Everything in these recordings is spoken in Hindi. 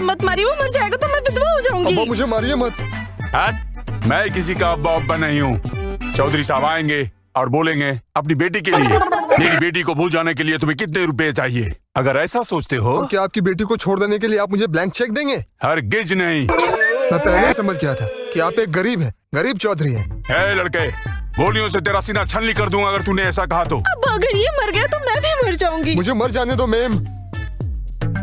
उसे मत मारिए, वो मर जाएगा तो मैं विधवा हो जाऊंगी। अब्बा मुझे मारिए मत। मैं किसी का अब्बा अब्बा नहीं हूँ। चौधरी साहब आएंगे और बोलेंगे अपनी बेटी के लिए मेरी बेटी को भूल जाने के लिए तुम्हें कितने रुपए चाहिए। अगर ऐसा सोचते हो तो क्या आपकी बेटी को छोड़ देने के लिए आप मुझे ब्लैंक चेक देंगे? हरगिज नहीं। मैं पहले ही समझ गया था कि आप एक गरीब हैं, गरीब चौधरी हैं। है लड़के, गोलियों से तेरा सीना छलनी कर दूंगा अगर तूने ऐसा कहा तो। अब अगर ये मर गया तो मैं भी मर जाऊंगी। मुझे मर जाने दो मैम। तुम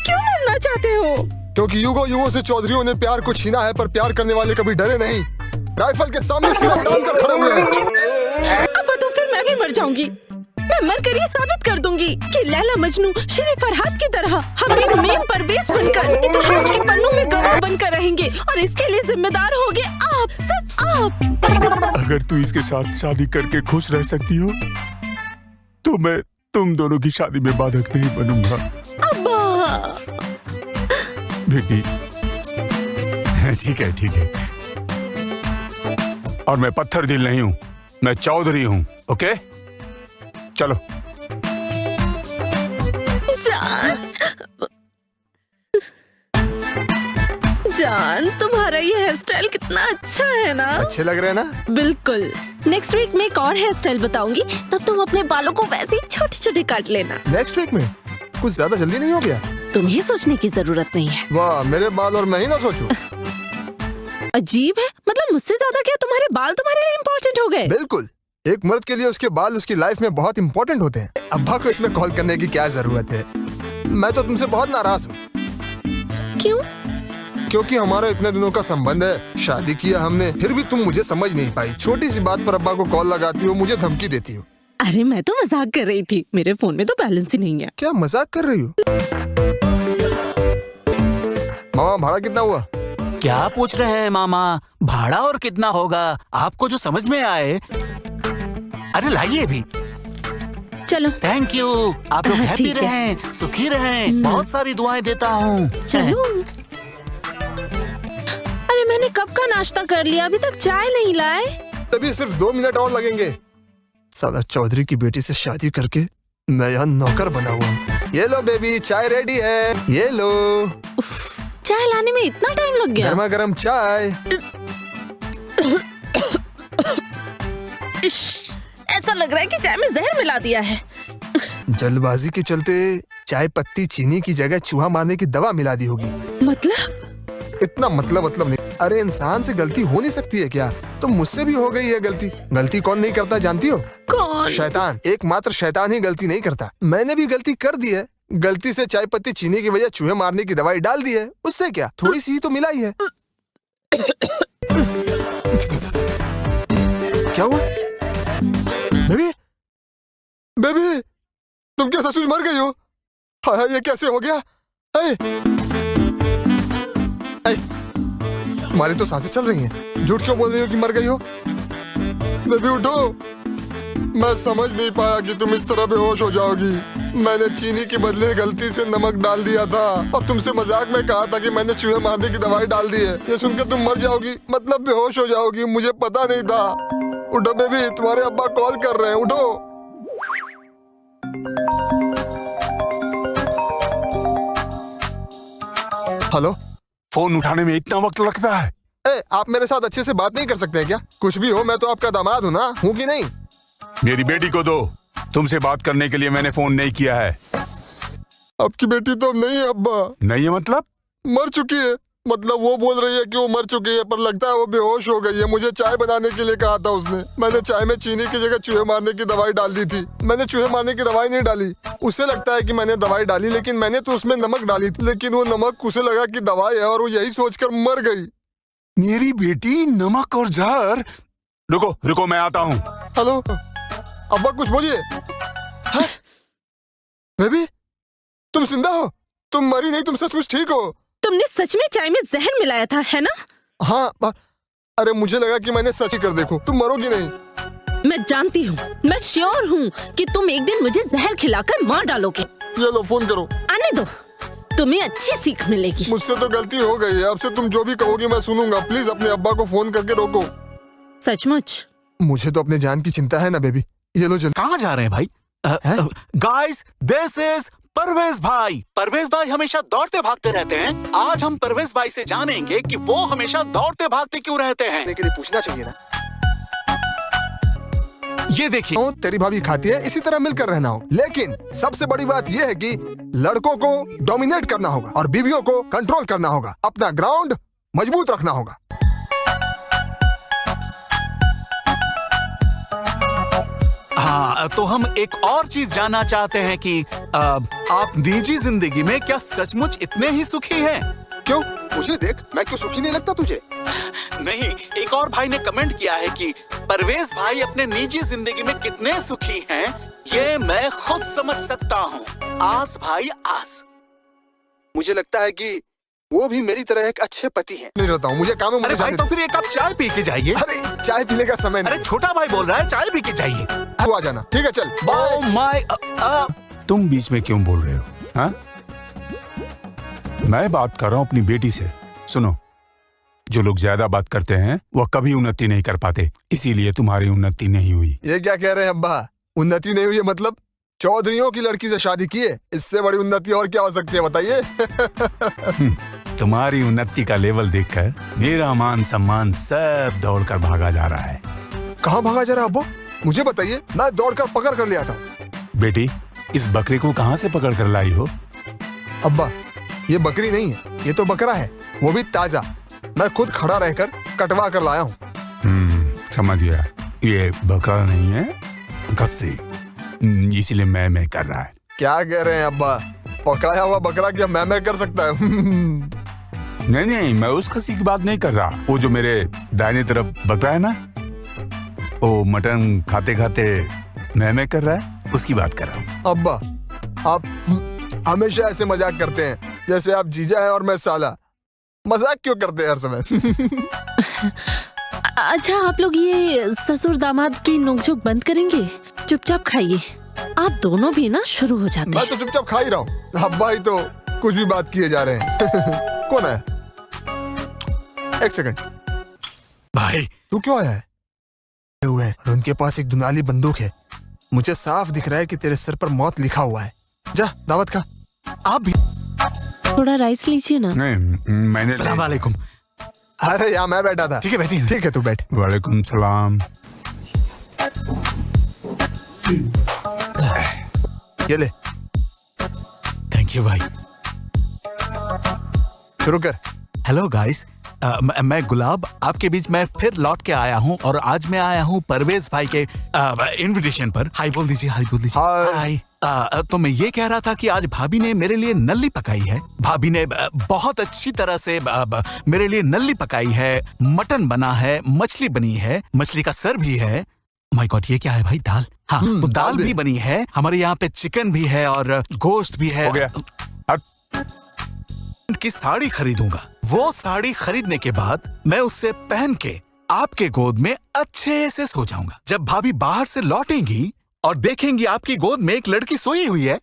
क्यों मरना चाहते हो? क्योंकि युगों से चौधरियों ने प्यार को छीना है, पर प्यार करने वाले कभी डरे नहीं, राइफल के सामने सीना तान कर खड़े हुए हैं। अब तो फिर मैं भी मर जाऊंगी। मैं मर कर ये साबित कर दूंगी कि लैला मजनू शेर फरहाद की तरह हम भी मेम परवेज बनकर इतिहास के पन्नों में गवाह बनकर रहेंगे, और इसके लिए जिम्मेदार होंगे आप, सिर्फ आप। अगर तू इसके साथ शादी करके खुश रह सकती हो तो मैं तुम दोनों की शादी में बाधक नहीं बनूंगा। अब्बा बेटी ठीक है, ठीक है। और मैं पत्थर दिल नहीं हूं, मैं चौधरी हूं। ओके चलो। जान तुम्हारा ये हेयर स्टाइल कितना अच्छा है ना? अच्छे लग रहे हैं ना? बिल्कुल। नेक्स्ट वीक में एक और हेयर स्टाइल बताऊंगी, तब तुम अपने बालों को वैसे ही छोटे छोटे काट लेना। नेक्स्ट वीक में? कुछ ज्यादा जल्दी नहीं हो गया? तुम्हें सोचने की जरूरत नहीं है। वाह, मेरे बाल और मैं ही ना सोचूं। अजीब है, मतलब मुझसे ज्यादा क्या तुम्हारे बाल तुम्हारे लिए इम्पोर्टेंट हो गए? बिल्कुल, एक मर्द के लिए उसके बाल उसकी लाइफ में बहुत इम्पोर्टेंट होते हैं। अब्बा को इसमें कॉल करने की क्या जरूरत है? मैं तो तुमसे बहुत नाराज हूँ। क्यों? क्योंकि हमारा इतने दिनों का संबंध है, शादी किया हमने, फिर भी तुम मुझे समझ नहीं पाई। छोटी सी बात पर अब्बा को कॉल लगाती हो, मुझे धमकी देती हो। अरे मैं तो मजाक कर रही थी, मेरे फोन में तो बैलेंस ही नहीं है। क्या मजाक कर रही हो? मामा भाड़ा कितना हुआ? क्या पूछ रहे हैं मामा? भाड़ा और कितना होगा, आपको जो समझ में आए। अरे लाइए भी। चलो। Thank you. आप लोग हैप्पी ठीक है। रहें, सुखी रहें। बहुत सारी दुआएं देता हूँ। चलो। अरे मैंने कब का नाश्ता कर लिया, अभी तक चाय नहीं लाए। तभी सिर्फ 2 मिनट और लगेंगे। साला चौधरी की बेटी से शादी करके मैं यहाँ नौकर बना हुआ हूँ। ये लो बेबी, चाय रेडी है, ये लो। चाय लाने में इतना टाइम लग गया? गर्मा गर्म चाय। ऐसा लग रहा है कि चाय में जहर मिला दिया है। जल्दबाजी के चलते चाय पत्ती चीनी की जगह चूहा मारने की दवा मिला दी होगी। मतलब? इतना मतलब नहीं। अरे इंसान से गलती हो नहीं सकती है क्या? तो मुझसे भी हो गई है गलती। गलती कौन नहीं करता जानती हो? कौन? शैतान। एकमात्र शैतान ही गलती नहीं करता। मैंने भी गलती कर दी है। गलती से चाय पत्ती चीनी की वजह चूहे मारने की दवाई डाल दी है। उससे क्या, थोड़ी सी ही तो मिलाई है। क्या हुआ? बेबी, बेबी, तुम क्या सचमुच मर गई हो? हाय, ये कैसे हो गया? तुम्हारी तो सांसें चल रही हैं। झूठ क्यों बोल रही हो कि मर गई हो? बेबी उठो। मैं समझ नहीं पाया कि तुम इस तरह बेहोश हो जाओगी। मैंने चीनी के बदले गलती से नमक डाल दिया था और तुमसे मजाक में कहा था कि मैंने चूहे मारने की दवाई डाल दी है। ये सुनकर तुम मर जाओगी, मतलब बेहोश हो जाओगी। मुझे पता नहीं था। उठो बेबी, तुम्हारे अब्बा कॉल कर रहे हैं, उठो। हेलो। फोन उठाने में इतना वक्त लगता है? आप मेरे साथ अच्छे से बात नहीं कर सकते हैं क्या? कुछ भी हो, मैं तो आपका दामाद हूँ ना, हूँ कि नहीं? मेरी बेटी को दो। तुमसे बात करने के लिए मैंने फोन नहीं किया है। आपकी बेटी तो नहीं है अब्बा। नहीं है मतलब? मर चुकी है। मतलब वो बोल रही है कि वो मर चुकी है, पर लगता है वो बेहोश हो गई है। मुझे चाय बनाने के लिए कहा था उसने। मैंने चाय में चीनी की जगह चूहे मारने की दवाई डाल दी थी। मैंने चूहे मारने की दवाई नहीं डाली। उसे लगता है कि मैंने दवाई डाली, लेकिन मैंने तो उसमें नमक डाली थी। लेकिन वो नमक उसे लगा कि दवाई है और वो यही सोचकर मर गई। मेरी बेटी नमक और जहर। रुको रुको, मैं आता हूँ। हेलो अब्बा, कुछ बोलिए। बेबी, तुम जिंदा हो? तुम मरी नहीं, तुम सचमुच ठीक हो? तुमने सच में चाय में जहर मिलाया था, है ना? हाँ। अरे मुझे लगा कि मैंने सच ही कर देखो। तुम मरोगी नहीं। मैं जानती हूँ, मैं श्योर हूँ कि तुम एक दिन मुझे जहर खिलाकर मार डालोगे। ये लो, फोन करो। आने दो, तुम्हें अच्छी सीख मिलेगी। मुझसे तो गलती हो गई है। अब से तुम जो भी कहोगी मैं सुनूंगा। प्लीज अपने अब्बा को फोन करके रोको। सचमुच? मुझे तो अपने जान की चिंता है ना बेबी। ये लो जल्दी। कहाँ जा रहे हैं भाई? गाइस, दिस इज परवेज भाई हमेशा दौड़ते भागते रहते हैं। आज हम परवेज भाई से जानेंगे कि वो हमेशा दौड़ते भागते क्यों रहते हैं। के लिए पूछना चाहिए ना। ये देखिए, तेरी भाभी खाती है, इसी तरह मिलकर रहना हो। लेकिन सबसे बड़ी बात यह है कि लड़कों को डोमिनेट करना होगा और बीवियों को कंट्रोल करना होगा। अपना ग्राउंड मजबूत रखना होगा। हाँ, तो हम एक और चीज जानना चाहते हैं कि आप निजी जिंदगी में क्या सचमुच इतने ही सुखी हैं? क्यों? मुझे देख, मैं क्यों सुखी नहीं लगता तुझे? नहीं, एक और भाई ने कमेंट किया है कि परवेज भाई अपने निजी जिंदगी में कितने सुखी हैं, ये मैं खुद समझ सकता हूँ। आस भाई आस। मुझे लगता है कि वो भी मेरी तरह एक अच्छे पति हैं। नहीं रहता हूँ, मुझे काम है। अरे भाई, तो फिर एक कप चाय पी के जाइए। अरे चाय पीने का समय नहीं। अरे छोटा भाई बोल रहा है, चाय पी के जाइए। तू आ जाना। ठीक है, चल बाय। ओह माय, तुम बीच में क्यों बोल रहे हो? हाँ, मैं बात कर रहा हूँ अपनी बेटी से। सुनो, जो लोग ज्यादा बात करते हैं वो कभी उन्नति नहीं कर पाते, इसीलिए तुम्हारी उन्नति नहीं हुई। ये क्या कह रहे हैं अब्बा? उन्नति नहीं हुई है मतलब? चौधरियों की लड़की से शादी की है, इससे बड़ी उन्नति और क्या हो सकती है बताइए? तुम्हारी उन्नति का लेवल देखकर मेरा मान सम्मान सब दौड़कर भागा जा रहा है। कहाँ भागा जा रहा है अब्बा? मुझे बताइए, मैं दौड़कर पकड़ कर ले आता हूँ। बेटी, इस बकरे को कहाँ से पकड़ कर लाई हो? अब्बा, ये बकरी नहीं है, ये तो बकरा है, वो भी ताजा। मैं खुद खड़ा रहकर कटवा कर लाया हूँ। समझ गया, ये बकरा नहीं है, खस्सी, इसीलिए मैं कर रहा है। क्या कह रहे हैं अब्बा? पकाया हुआ बकरा क्या मैं कर सकता है? नहीं, मैं उस खस्सी की बात नहीं कर रहा। वो जो मेरे दाहिने तरफ बकरा है ना, वो मटन खाते खाते मैं कर रहा है, उसकी बात कर रहा हूँ। अब्बा, आप हमेशा ऐसे मजाक करते हैं जैसे आप जीजा है और मैं साला। मजाक क्यों करते हैं हर समय? अच्छा, आप लोग ये ससुर दामाद की नोकझोंक बंद करेंगे? चुपचाप खाइए। आप दोनों भी ना शुरू हो जाते हैं। मैं तो चुपचाप खा ही रहा हूँ, अब्बा ही तो कुछ भी बात किए जा रहे हैं। कौन है? एक सेकंड भाई, तू क्यों आया है? हुए हैं और उनके पास एक दुनाली बंदूक है। मुझे साफ दिख रहा है कि तेरे सर पर मौत लिखा हुआ है। जा दावत खा। आप भी थोड़ा राइस लीजिए ना। नहीं, मैंने सलाम वालेकुम। अरे यहाँ मैं बैठा था। ठीक है, बैठिए। ठीक है, तू बैठ। वालेकुम सलाम। ये ले। थैंक यू भाई। शुरू कर। हेलो गाइस, मैं गुलाब आपके बीच में फिर लौट के आया हूँ और आज मैं आया हूँ परवेज भाई के इनविटेशन पर। हाय बोल दीजिए, हाय बोल दीजिए। हाय। तो मैं ये कह रहा था कि आज भाभी ने मेरे लिए नल्ली पकाई है। भाभी ने बहुत अच्छी तरह से मेरे लिए नल्ली पकाई है, मटन बना है, मछली बनी है, मछली का सर भी है। माय गॉड, ये क्या है भाई? दाल। हाँ, तो दाल भी बनी है। हमारे यहाँ पे चिकन भी है और गोश्त भी है। हो गया। की साड़ी खरीदूंगा। वो साड़ी खरीदने के बाद मैं उससे पहन के आपके गोद में अच्छे से सो जाऊंगा। जब भाभी बाहर से लौटेंगी और देखेंगी आपकी गोद में एक लड़की सोई हुई है,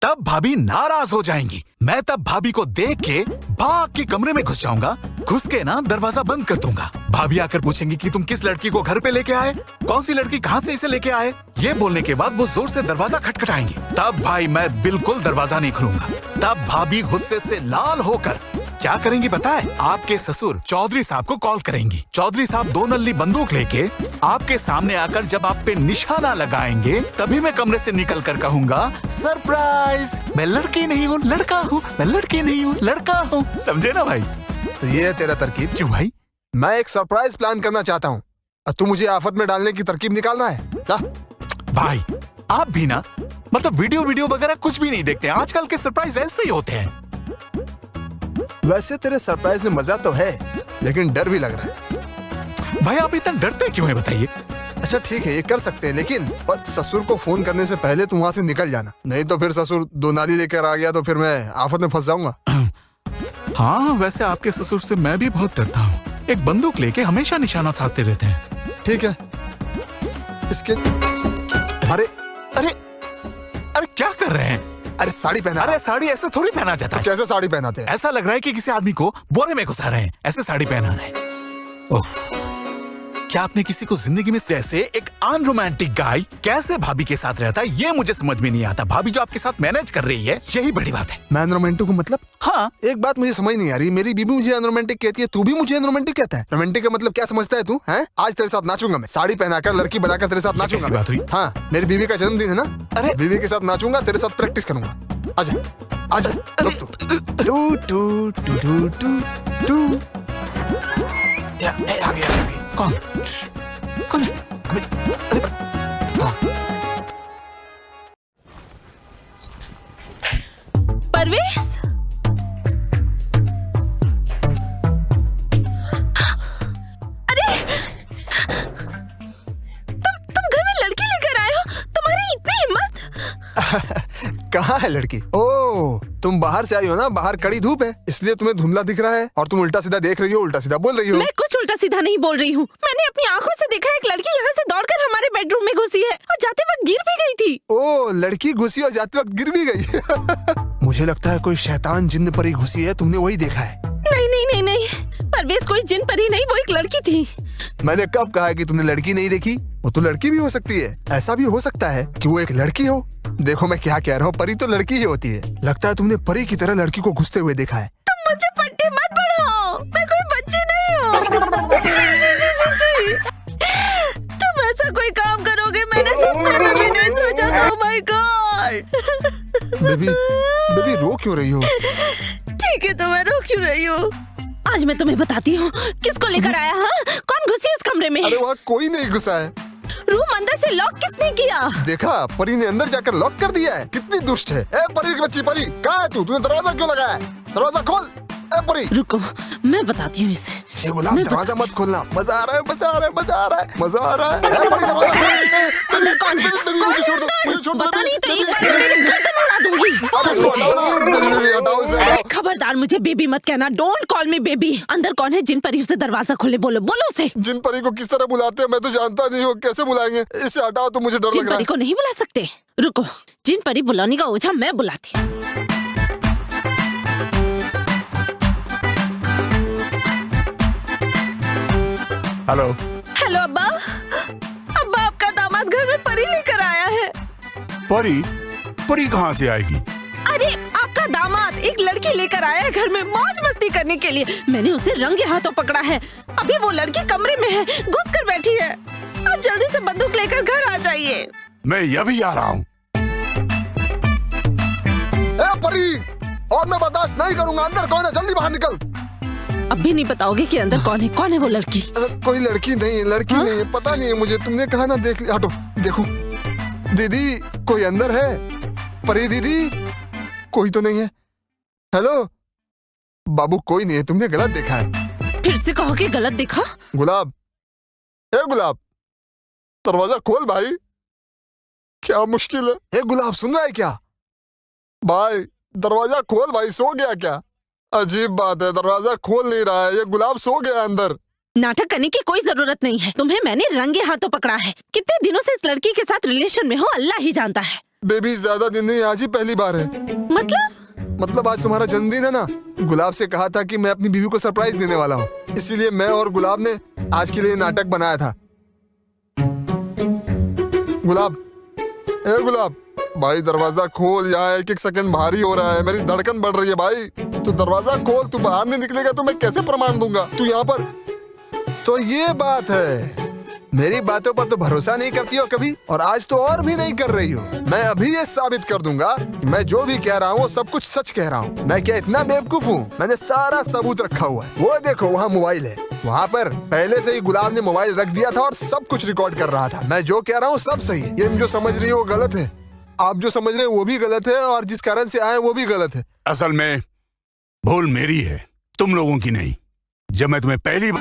तब भाभी नाराज हो जाएंगी। मैं तब भाभी को देख के भाग के कमरे में घुस जाऊंगा। घुस के ना दरवाजा बंद कर दूंगा। भाभी आकर पूछेंगी कि तुम किस लड़की को घर पे लेके आए, कौन सी लड़की कहाँ से इसे लेके आए। ये बोलने के बाद वो जोर से दरवाजा खटखटाएंगी। तब भाई मैं बिल्कुल दरवाजा नहीं खोलूंगा। तब भाभी गुस्से से लाल होकर क्या करेंगी पता है? आपके ससुर चौधरी साहब को कॉल करेंगी। चौधरी साहब 2 नल्ली बंदूक लेके आपके सामने आकर जब आप पे निशाना लगाएंगे, तभी मैं कमरे से निकल कर कहूंगा, सरप्राइज, मैं लड़की नहीं हूँ लड़का हूँ, मैं लड़की नहीं हूँ लड़का हूँ। समझे ना भाई? तो ये है तेरा तरकीब? क्यों भाई? मैं एक सरप्राइज प्लान करना चाहता हूँ और तू मुझे आफत में डालने की तरकीब निकाल रहा है। जा। भाई आप भी ना, मतलब वीडियो वगैरह कुछ भी नहीं देखते। आजकल के सरप्राइज ऐसे ही होते हैं। वैसे तेरे सरप्राइज में मजा तो है, लेकिन डर भी लग रहा है। भाई आप इतना डरते क्यों हैं बताइए? अच्छा ठीक है, ये कर सकते हैं, लेकिन बस ससुर को फोन करने से पहले तू वहाँ से निकल जाना, नहीं तो फिर ससुर 2 नाली लेकर आ गया तो फिर मैं आफत में फंस जाऊंगा। हाँ, वैसे आपके ससुर से मैं भी बहुत डरता हूँ। एक बंदूक लेके हमेशा निशाना साधते रहते हैं। ठीक है, इसके अरे अरे अरे क्या कर रहे हैं? अरे साड़ी पहना। अरे साड़ी ऐसे थोड़ी पहना जाता है। कैसे साड़ी पहनाते हैं? ऐसा लग रहा है कि किसी आदमी को बोरे में घुसा रहे हैं, ऐसे साड़ी पहना रहे हैं। उफ, क्या आपने किसी को जिंदगी में जैसे एक अनरोमांटिक गाय कैसे भाभी के साथ रहता है, ये मुझे समझ में नहीं आता। भाभी जो आपके साथ मैनेज कर रही है, यही बड़ी बात है। मैं अनरोमांटिक हूँ मतलब? हाँ, एक बात मुझे समझ नहीं आ रही, मेरी बीबी मुझे अनरोमांटिक कहती है, तू भी मुझे अनरोमांटिक कहता है। रोमांटिक का मतलब क्या समझता है तू? हैं? आज तेरे साथ नाचूंगा मैं, साड़ी पहनाकर लड़की बनाकर तेरे साथ नाचूंगा। बात हुई? हाँ, मेरी बीवी का जन्मदिन है ना। अरे बीवी के साथ नाचूंगा, तेरे साथ प्रैक्टिस करूंगा। आजा आजा। Two two two two two two. आगे आगे। कौन कौन? परवेश, अरे तुम घर में लड़की लेकर आए हो? तुम्हारी इतनी हिम्मत? कहाँ है लड़की? ओ, तुम बाहर से आई हो ना, बाहर कड़ी धूप है इसलिए तुम्हें धुंधला दिख रहा है और तुम उल्टा सीधा देख रही हो, उल्टा सीधा बोल रही हो। मैं कुछ उल्टा सीधा नहीं बोल रही हूँ। मैंने अपनी आंखों से देखा एक लड़की यहाँ से दौड़कर हमारे बेडरूम में घुसी है और जाते वक्त गिर भी गई थी। ओ, लड़की घुसी और जाते वक्त गिर भी गई। मुझे लगता है कोई शैतान जिन्न परी घुसी है, तुमने वही देखा है। नहीं नहीं नहीं नहीं, परवेश कोई जिन परी नहीं, वो एक लड़की थी। मैंने कब कहा कि तुमने लड़की नहीं देखी? वो तो लड़की भी हो सकती है। ऐसा भी हो सकता है कि वो एक लड़की हो। देखो मैं क्या कह रहा हूँ, परी तो लड़की ही होती है। लगता है तुमने परी की तरह लड़की को घुसते हुए देखा है। तुम मुझे पट्टे मत पढ़ाओ, मैं कोई बच्ची नहीं हूँ। जी जी जी जी जी, तुम ऐसा कोई काम करोगे मैंने सपने में भी नहीं सोचा था। Oh my god. Baby, baby रो क्यों रही हो? ठीक है तो मैं रो क्यों रही हूँ? आज मैं तुम्हें बताती हूँ किसको लेकर आया। हाँ, कौन घुसी उस कमरे में? अरे वहाँ कोई नहीं घुसा है। रूम अंदर से लॉक किसने किया? देखा, परी ने अंदर जाकर लॉक कर दिया है। कितनी दुष्ट है। ए परी की बच्ची, परी कहाँ है तू? तूने दरवाजा क्यों लगाया है? दरवाजा खोल। ए परी, रुको मैं बताती हूँ इसे। ये गुलाब दरवाजा मत खोलना। मजा आ रहा है, मजा आ रहा है, मजा आ रहा है, मजा आ रहा है। ए परी दरवाजा खोल। अंदर कौन है? मुझे छोड़ दो, मुझे छोड़ दो। पता नहीं तो एक बार तेरी गर्दन उड़ा दूंगी। अरे इसको हटाओ ना, हटाओ इसे, हटाओ। खबरदार मुझे बेबी मत कहना। Don't call me baby. अंदर कौन है? जिन परी उसे दरवाजा खोले। बोलो बोलो उसे। जिन परी को किस तरह बुलाते हैं मैं तो जानता नहीं हूँ, कैसे बुलाएंगे? इसे हटाओ तो मुझे डर जिन लग रहा परी है। को नहीं बुला सकते? रुको, जिन परी बुलाने का ओझा मैं बुलाती हूँ। हेलो। हेलो अब्बा। अब्बा आपका दामाद घर में परी लेकर आया है। परी? परी कहाँ से आएगी? अरे आपका दामाद एक लड़की लेकर आया है घर में मौज मस्ती करने के लिए। मैंने उसे रंगे हाथों पकड़ा है। अभी वो लड़की कमरे में है, घुस कर बैठी है। आप जल्दी से बंदूक लेकर घर आ जाइए। मैं अभी आ रहा हूँ। ए परी, और मैं बर्दाश्त नहीं करूंगा। अंदर कौन है? जल्दी बाहर निकल। अब भी नहीं बताओगे कि अंदर कौन है? कौन है वो लड़की? कोई लड़की नहीं है, लड़की नहीं है, पता नहीं है मुझे। तुमने कहा ना देख लिया। हटो, देखो दीदी, कोई अंदर है? परी दीदी, कोई तो नहीं है। हेलो बाबू, कोई नहीं है, तुमने गलत देखा है। फिर से कहो कि गलत देखा। गुलाब, ए गुलाब, दरवाजा खोल भाई। क्या मुश्किल है? ए गुलाब, सुन रहा है क्या? भाई दरवाजा खोल भाई, सो गया क्या? अजीब बात है, दरवाजा खोल नहीं रहा है। ये गुलाब सो गया अंदर। नाटक करने की कोई जरूरत नहीं है। तुम्हें मैंने रंगे हाथों पकड़ा है। कितने दिनों से इस लड़की के साथ रिलेशन में हो अल्लाह ही जानता है। बेबी ज्यादा दिन नहीं, आज ही पहली बार है। मतलब आज तुम्हारा जन्मदिन है ना। गुलाब से कहा था कि मैं अपनी बीवी को सरप्राइज देने वाला हूँ, इसीलिए मैं और गुलाब ने आज के लिए नाटक बनाया था। गुलाब, ए गुलाब भाई, दरवाजा खोल। यहाँ एक एक सेकंड भारी हो रहा है, मेरी धड़कन बढ़ रही है भाई। तू दरवाजा खोल। तू बाहर नहीं निकलेगा तो मैं कैसे प्रमाण दूंगा? तू यहाँ पर। तो ये बात है, मेरी बातों पर तो भरोसा नहीं करती हो कभी, और आज तो और भी नहीं कर रही हो। मैं अभी ये साबित कर दूंगा कि मैं जो भी कह रहा हूँ वो सब कुछ सच कह रहा हूँ। मैं क्या इतना बेवकूफ हूँ? मैंने सारा सबूत रखा हुआ है। वो देखो वहाँ मोबाइल है, वहाँ पर पहले से ही गुलाब ने मोबाइल रख दिया था और सब कुछ रिकॉर्ड कर रहा था। मैं जो कह रहा हूँ सब सही है। ये जो समझ रही है वो गलत है, आप जो समझ रहे हैं वो भी गलत है, और जिस कारण से आए वो भी गलत है। असल में भूल मेरी है, तुम लोगों की नहीं। जब मैं तुम्हें पहली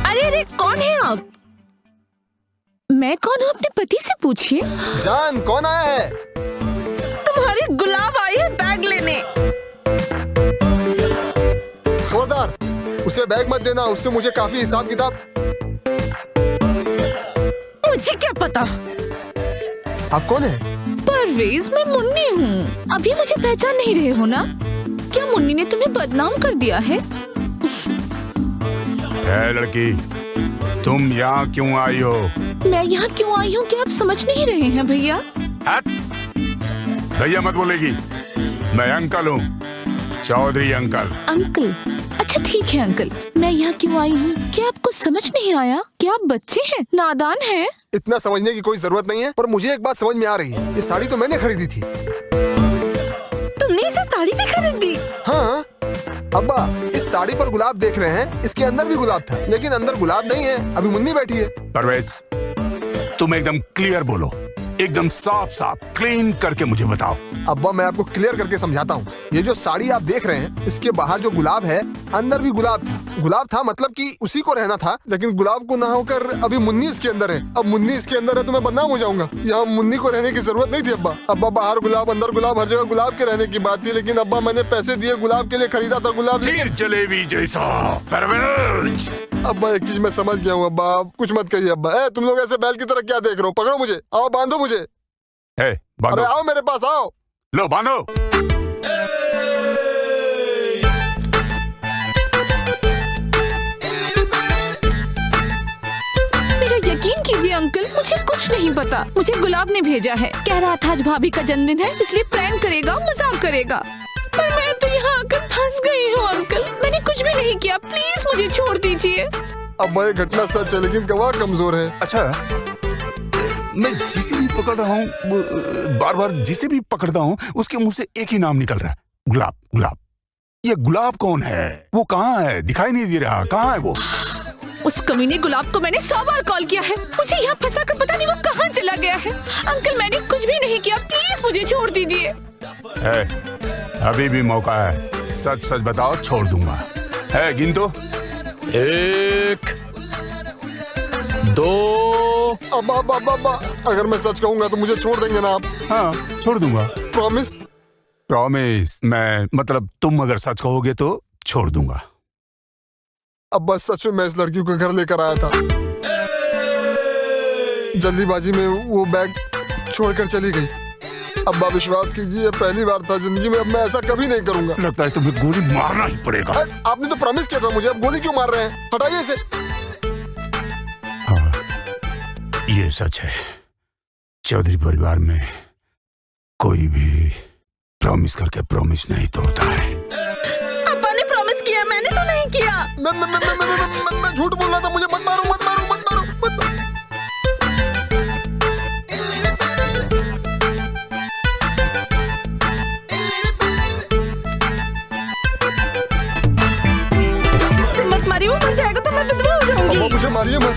अरे कौन है आप? मैं कौन हूँ अपने पति से पूछिए। जान, कौन आया है? तुम्हारी गुलाब आई है बैग लेने। खबरदार, उसे बैग मत देना, उससे मुझे काफी हिसाब किताब। मुझे क्या पता। आप कौन है? परवेज, मैं मुन्नी हूँ। अभी मुझे पहचान नहीं रहे हो ना? क्या मुन्नी ने तुम्हें बदनाम कर दिया है? ए लड़की, तुम यहाँ क्यों आई हो? मैं यहाँ क्यों आई हूँ क्या आप समझ नहीं रहे हैं भैया? हट! भैया मत बोलेगी, मैं अंकल हूँ, चौधरी अंकल। अंकल? अच्छा ठीक है अंकल, मैं यहाँ क्यों आई हूँ क्या आपको समझ नहीं आया? क्या आप बच्चे हैं, नादान हैं? इतना समझने की कोई जरूरत नहीं है, पर मुझे एक बात समझ में आ रही है। ये साड़ी तो मैंने खरीदी थी। तुमने इसे साड़ी भी खरीद दी? हाँ अब्बा, इस साड़ी पर गुलाब देख रहे हैं, इसके अंदर भी गुलाब था, लेकिन अंदर गुलाब नहीं है। अभी मुन्नी बैठी है। परवेज, तुम एकदम क्लियर बोलो, एकदम साफ साफ क्लीन करके मुझे बताओ। अब्बा मैं आपको क्लियर करके समझाता हूँ। ये जो साड़ी आप देख रहे हैं, इसके बाहर जो गुलाब है, अंदर भी गुलाब था। गुलाब था मतलब कि उसी को रहना था, लेकिन गुलाब को ना होकर अभी मुन्नी इसके अंदर है। अब मुन्नी इसके अंदर है तो मैं बदनाम हो जाऊंगा। यहाँ मुन्नी को रहने की जरूरत नहीं थी अब्बा। अब्बा बाहर गुलाब अंदर गुलाब, हर जगह गुलाब के रहने की बात थी, लेकिन अब्बा मैंने पैसे दिए गुलाब के लिए, खरीदा था गुलाब। फिर जलेबी जैसा। परवेज, अब्बा एक चीज मैं समझ गया हूँ अब्बा, आप कुछ मत कहिए अब्बा। तुम लोग ऐसे बैल की तरह क्या देख रहे हो? पकड़ो मुझे, आओ बांधो मुझे। बांधो। अरे आओ मेरे पास आओ। लो बांधो। मेरा यकीन कीजिए अंकल, मुझे कुछ नहीं पता। मुझे गुलाब ने भेजा है, कह रहा था आज भाभी का जन्मदिन है, इसलिए प्रैंक करेगा, मजाक करेगा। पर मैं तो यहाँ आकर फंस गई हूँ अंकल, मैंने कुछ भी नहीं किया, प्लीज मुझे छोड़ दीजिए। अब्बा ये घटना सच है, लेकिन गवाह कमजोर है। अच्छा, मैं जिसे भी पकड़ रहा हूँ, बार बार जिसे भी पकड़ता हूँ, उसके मुंह से एक ही नाम निकल रहा है, गुलाब गुलाब। ये गुलाब कौन है? वो कहाँ है? दिखाई नहीं दे रहा। कहाँ है वो? उस कमीने गुलाब को मैंने 100 बार कॉल किया है, मुझे यहाँ फंसा कर पता नहीं वो कहाँ चला गया है। अंकल मैंने कुछ भी नहीं किया, प्लीज मुझे छोड़ दीजिए। अभी भी मौका है, सच सच बताओ, छोड़ दूंगा। गिन तो। 1 2। अब्बा अब्बा अब्बा अब्बा, अगर मैं सच कहूंगा तो मुझे छोड़ देंगे ना आप? हाँ छोड़ दूंगा। प्रॉमिस? प्रॉमिस। मैं मतलब तुम अगर सच कहोगे तो छोड़ दूंगा। अब्बा सच में मैं इस लड़की को घर लेकर आया था, जल्दीबाजी में वो बैग छोड़कर चली गई। अब्बा विश्वास कीजिए, पहली बार था जिंदगी में, अब मैं ऐसा कभी नहीं करूंगा। लगता है तुम्हें गोली मारना ही पड़ेगा। आपने तो प्रॉमिस किया था मुझे, अब गोली क्यों मार रहे हैं? हटाइए इसे। हाँ, ये सच है, चौधरी परिवार में कोई भी प्रॉमिस करके प्रॉमिस नहीं तोड़ता है। अब्बा ने प्रॉमिस किया, मैंने तो नहीं किया। मैं झूठ बोल रहा था, मुझे मत मारो मत मारो मत मारो मत मारो। मत मारिए, वो मर जाएगा तो मैं विधवा हो जाऊंगी। अब्बा मुझे मारिए मत।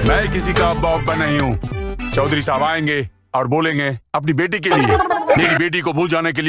मैं किसी का बाप नहीं हूँ। चौधरी साहब आएंगे और बोलेंगे अपनी बेटी के लिए, मेरी बेटी को भूल जाने के लिए